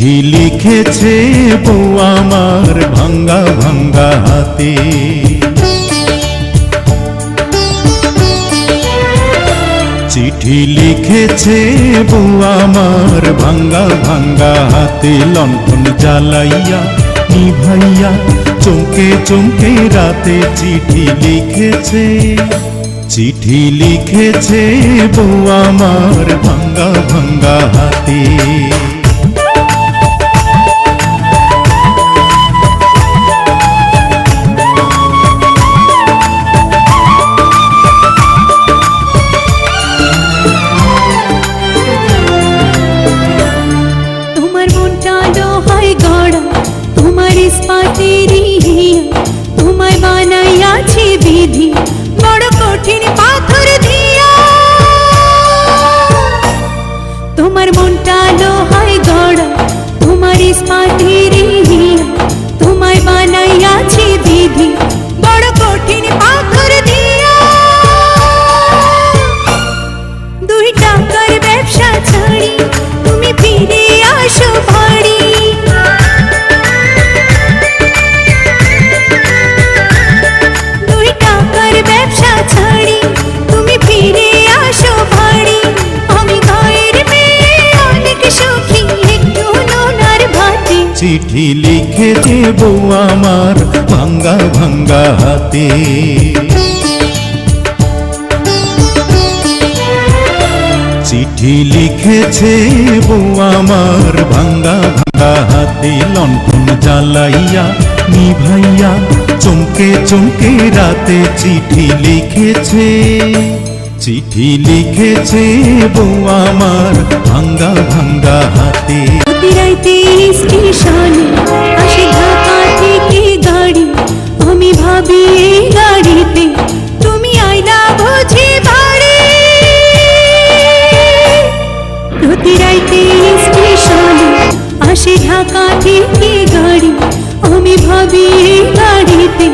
চিঠি লিখেছে বউ আমার ভাঙ্গা ভাঙ্গা হাতে। চিঠি লিখেছে বউ আমার ভাঙ্গা ভাঙ্গা হাতে। লণ্ঠন জ্বালাইয়া নিভাইয়া চমকে চমকে রাতে চিঠি লিখেছে। চিঠি লিখেছে বউ আমার ভাঙ্গা ভাঙ্গা হাতে। তোমায় বানাইয়াছি বিধি বড় কঠিন পাথর দিয়া। তোমার মনটা লোহায় গড়া তোমার ইস্পাতের হিয়া। তোমায় বানাইয়াছি বিধি বড় কঠিন পাথর দিয়া। 2 টাকার ব্যবসা ছাড়ি তুমি ফিরে আসো বাড়ি। চিঠি লিখেছে বউ আমার ভাঙ্গা ভাঙ্গা হাতে। চিঠি লিখেছে বউ আমার ভাঙ্গা ভাঙ্গা হাতে। লণ্ঠন জ্বালাইয়া নিভাইয়া চমকে চমকে রাতে চিঠি লিখেছে। চিঠি লিখেছে বউ আমার ভাঙ্গা ভাঙ্গা হাতে। স্টেশনে আসে ঢাকা থেকে গাড়ি। আমি ভাবি এই গাড়িতে তুমি আইলা বুঝি বাড়ি। প্রতি রাইতে স্টেশনে আসে ঢাকা থেকে গাড়ি। আমি ভাবি এই গাড়িতে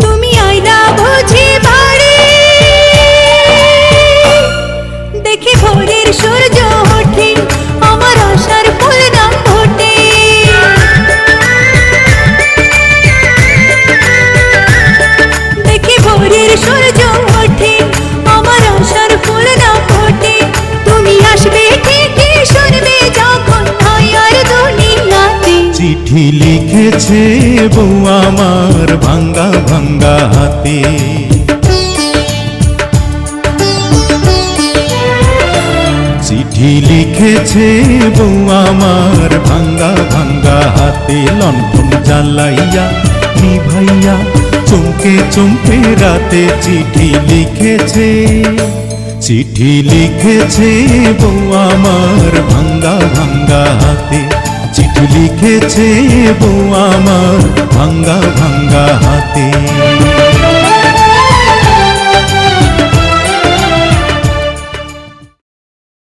তুমি আইলা বুঝি বাড়ি। দেখি ভোরের সূর্য ওঠে আমার আশার ফুল না ফোটে। দেখি ভোরের সূর্য ওঠে আমার আশার ফুল না ফোটে। তুমি আসবে ঠিকই শুনবে যখন হয় আর দুনিয়াতে। চিঠি লিখেছে বউ আমার ভাঙ্গা ভাঙ্গা হাতে। চিঠি লিখেছে বউ আমার ভাঙ্গা ভাঙ্গা হাতে। লণ্ঠন জ্বালাইয়া নিভাইয়া চমকে চমকে রাতে চিঠি লিখেছে। চিঠি লিখেছে বউ আমার ভাঙ্গা ভাঙ্গা হাতে। চিঠি লিখেছে বউ আমার ভাঙ্গা ভাঙ্গা হাতে।